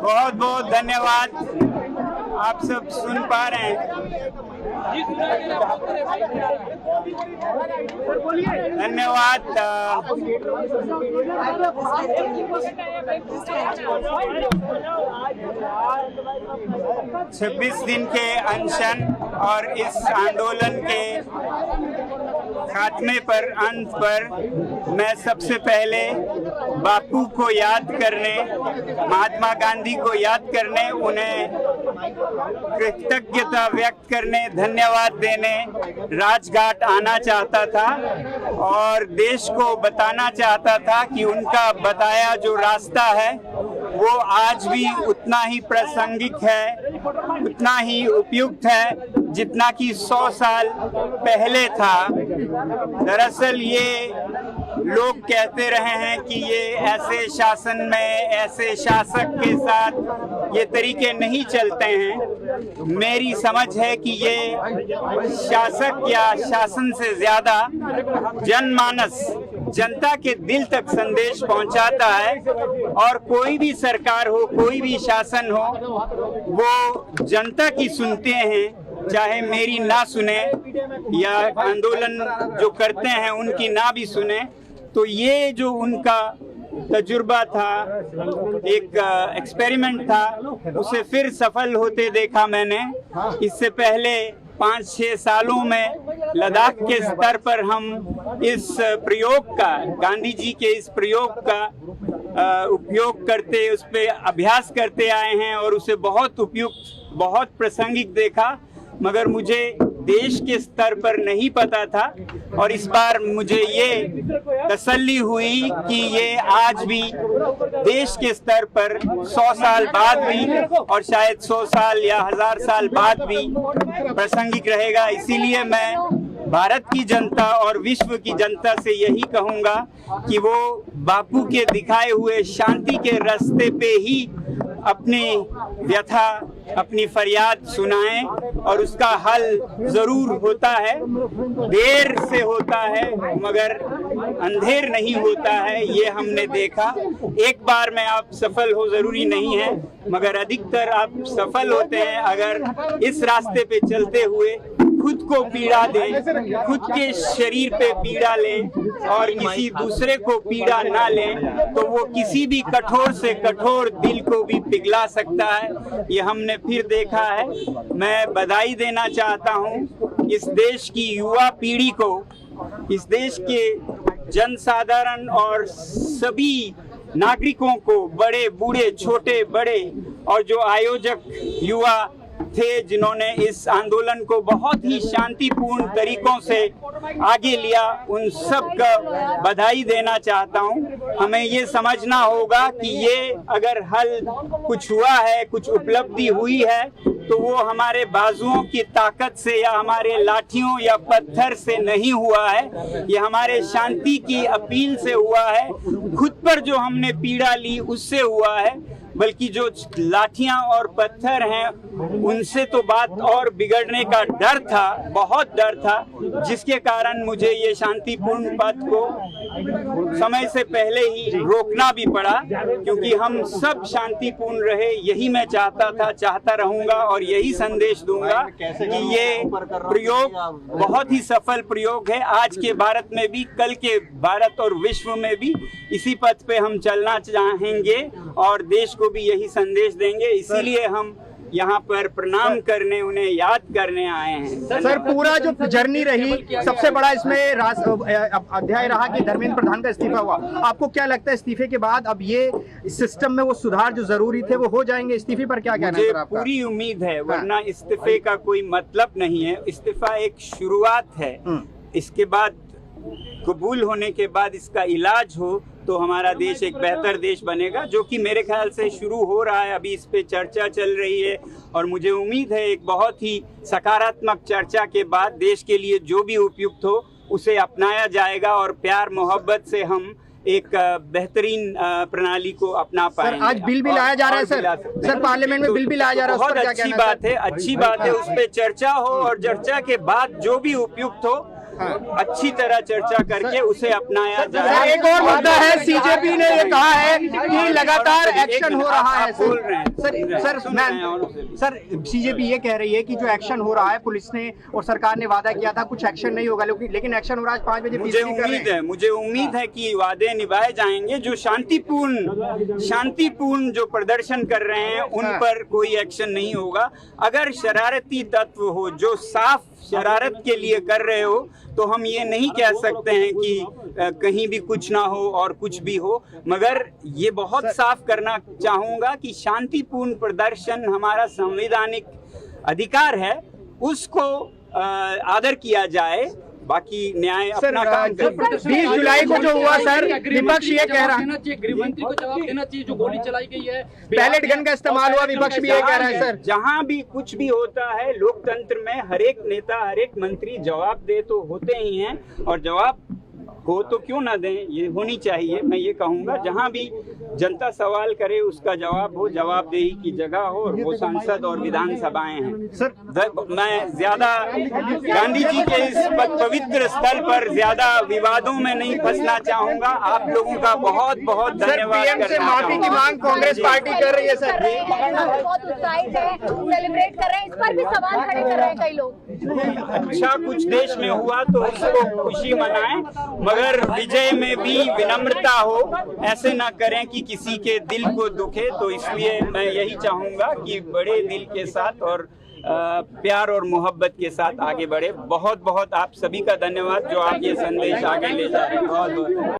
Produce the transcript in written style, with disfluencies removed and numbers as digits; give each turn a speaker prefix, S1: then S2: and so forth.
S1: बहुत बहुत धन्यवाद। आप सब सुन पा रहे हैं। धन्यवाद। 26 दिन के अनशन और इस आंदोलन के खात्मे पर, अंत पर मैं सबसे पहले बापू को याद करने, महात्मा गांधी को याद करने, उन्हें कृतज्ञता व्यक्त करने, धन्यवाद देने राजघाट आना चाहता था और देश को बताना चाहता था कि उनका बताया जो रास्ता है वो आज भी उतना ही प्रासंगिक है, उतना ही उपयुक्त है जितना कि 100 साल पहले था। दरअसल ये लोग कहते रहे हैं कि ये ऐसे शासन में, ऐसे शासक के साथ ये तरीके नहीं चलते हैं। मेरी समझ है कि ये शासक या शासन से ज्यादा जनमानस, जनता के दिल तक संदेश पहुंचाता है और कोई भी सरकार हो, कोई भी शासन हो, वो जनता की सुनते हैं, चाहे मेरी ना सुने या आंदोलन जो करते हैं उनकी ना भी सुने। तो ये जो उनका तजुर्बा था, एक एक्सपेरिमेंट था, उसे फिर सफल होते देखा मैंने। इससे पहले 5-6 सालों में लद्दाख के स्तर पर हम इस प्रयोग का, गांधी जी के इस प्रयोग का उपयोग करते, उस पर अभ्यास करते आए हैं और उसे बहुत उपयुक्त, बहुत प्रासंगिक देखा, मगर मुझे देश के स्तर पर नहीं पता था। और इस बार मुझे ये तसल्ली हुई कि ये आज भी देश के स्तर पर 100 साल बाद भी और शायद 100 साल या 1000 साल बाद भी प्रासंगिक रहेगा। इसीलिए मैं भारत की जनता और विश्व की जनता से यही कहूँगा कि वो बापू के दिखाए हुए शांति के रास्ते पे ही अपनी व्यथा, अपनी फरियाद सुनाएं और उसका हल जरूर होता है। देर से होता है मगर अंधेर नहीं होता है, ये हमने देखा। एक बार में आप सफल हो जरूरी नहीं है, मगर अधिकतर आप सफल होते हैं अगर इस रास्ते पे चलते हुए खुद को पीड़ा दें, खुद के शरीर पे पीड़ा लें और किसी दूसरे को पीड़ा ना लें, तो वो किसी भी कठोर से कठोर दिल को भी पिघला सकता है। ये हमने फिर देखा है। मैं बधाई देना चाहता हूँ इस देश की युवा पीढ़ी को, इस देश के जनसाधारण और सभी नागरिकों को, बड़े बूढ़े, छोटे बड़े, और जो आयोजक युवा थे जिन्होंने इस आंदोलन को बहुत ही शांतिपूर्ण तरीकों से आगे लिया, उन सब का बधाई देना चाहता हूं। हमें ये समझना होगा कि ये अगर हल कुछ हुआ है, कुछ उपलब्धि हुई है, तो वो हमारे बाजुओं की ताकत से या हमारे लाठियों या पत्थर से नहीं हुआ है। ये हमारे शांति की अपील से हुआ है, खुद पर जो हमने पीड़ा ली उससे हुआ है। बल्कि जो लाठियां और पत्थर हैं उनसे तो बात और बिगड़ने का डर था, बहुत डर था, जिसके कारण मुझे ये शांतिपूर्ण पथ को समय से पहले ही रोकना भी पड़ा, क्योंकि हम सब शांतिपूर्ण रहे। यही मैं चाहता था, चाहता रहूंगा और यही संदेश दूंगा कि ये प्रयोग बहुत ही सफल प्रयोग है। आज के भारत में भी, कल के भारत और विश्व में भी इसी पथ पे हम चलना चाहेंगे और देश को भी यही संदेश देंगे। इसीलिए हम यहाँ पर प्रणाम करने, उन्हें याद करने आए हैं।
S2: सर, पूरा जो जर्नी रही, सबसे बड़ा इसमें अध्याय रहा कि धर्मेंद्र प्रधान का इस्तीफा हुआ। आपको क्या लगता है इस्तीफे के बाद अब ये सिस्टम में वो सुधार जो जरूरी थे वो हो जाएंगे? इस्तीफे पर क्या कहना है सर आपका?
S1: पूरी उम्मीद है, वरना इस्तीफे का कोई मतलब नहीं है। इस्तीफा एक शुरुआत है, इसके बाद कबूल होने के बाद इसका इलाज हो तो हमारा देश एक बेहतर देश बनेगा, जो कि मेरे ख्याल से शुरू हो रहा है। अभी इस पे चर्चा चल रही है और मुझे उम्मीद है एक बहुत ही सकारात्मक चर्चा के बाद देश के लिए जो भी उपयुक्त हो उसे अपनाया जाएगा और प्यार मोहब्बत से हम एक बेहतरीन प्रणाली को अपना पाएंगे।
S2: सर, आज बिल भी लाया जा रहा है सर पार्लियामेंट में बिल भी लाया जा रहा है।
S1: बहुत अच्छी बात है, अच्छी बात है। उस पर चर्चा हो और चर्चा के बाद जो भी उपयुक्त हो अच्छी तरह चर्चा करके उसे अपनाया
S2: सर,
S1: जाए।
S2: एक और मुद्दा है, सीजेपी ने ये कहा है कि लगातार एक्शन हो रहा है।
S1: बोल रहे हैं
S2: सर सीजेपी ये कह रही है कि जो एक्शन हो रहा है, पुलिस ने और सरकार ने वादा किया था कुछ एक्शन नहीं होगा, लेकिन एक्शन हो रहा है। 5 बजे
S1: मुझे उम्मीद है कि वादे निभाए जाएंगे। जो शांतिपूर्ण जो प्रदर्शन कर रहे हैं उन पर कोई एक्शन नहीं होगा। अगर शरारती तत्व हो जो साफ शरारत के लिए कर रहे हो तो हम ये नहीं कह सकते हैं कि कहीं भी कुछ ना हो और कुछ भी हो, मगर ये बहुत साफ करना चाहूँगा कि शांतिपूर्ण प्रदर्शन हमारा संवैधानिक अधिकार है, उसको आदर किया जाए। बाकी न्याय अपना काम करे।
S2: 20 जुलाई को जो हुआ सर, विपक्ष ये कह रहा है,
S3: गृहमंत्री को जवाब देना चाहिए जो गोली चलाई गई है,
S2: पैलेट गन का इस्तेमाल हुआ, विपक्ष भी ये कह रहा है सर।
S1: जहां भी कुछ भी होता है लोकतंत्र में हर एक नेता हर एक मंत्री जवाब दे तो होते ही हैं, और जवाब हो तो क्यों ना दें, ये होनी चाहिए। मैं ये कहूँगा जहाँ भी जनता सवाल करे उसका जवाब हो, जवाबदेही की जगह हो, और वो संसद और विधानसभाएं हैं।
S2: सर
S1: मैं ज्यादा गांधी जी के इस पवित्र स्थल पर ज्यादा विवादों में नहीं फंसना चाहूँगा। आप लोगों का बहुत बहुत धन्यवाद
S2: पीएम से माफी की मांग कांग्रेस पार्टी कर रही है सर।
S4: बहुत उत्साहित है, सेलिब्रेट कर रहे हैं, इस पर भी सवाल खड़े कर रहे हैं कई लोग।
S1: अच्छा कुछ देश में हुआ तो उसको खुशी मनाएं, मगर विजय में भी विनम्रता हो, ऐसे ना करें कि किसी के दिल को दुखे। तो इसलिए मैं यही चाहूँगा कि बड़े दिल के साथ और प्यार और मोहब्बत के साथ आगे बढ़े। बहुत बहुत आप सभी का धन्यवाद जो आप ये संदेश आगे ले जा रहे हैं। बहुत बहुत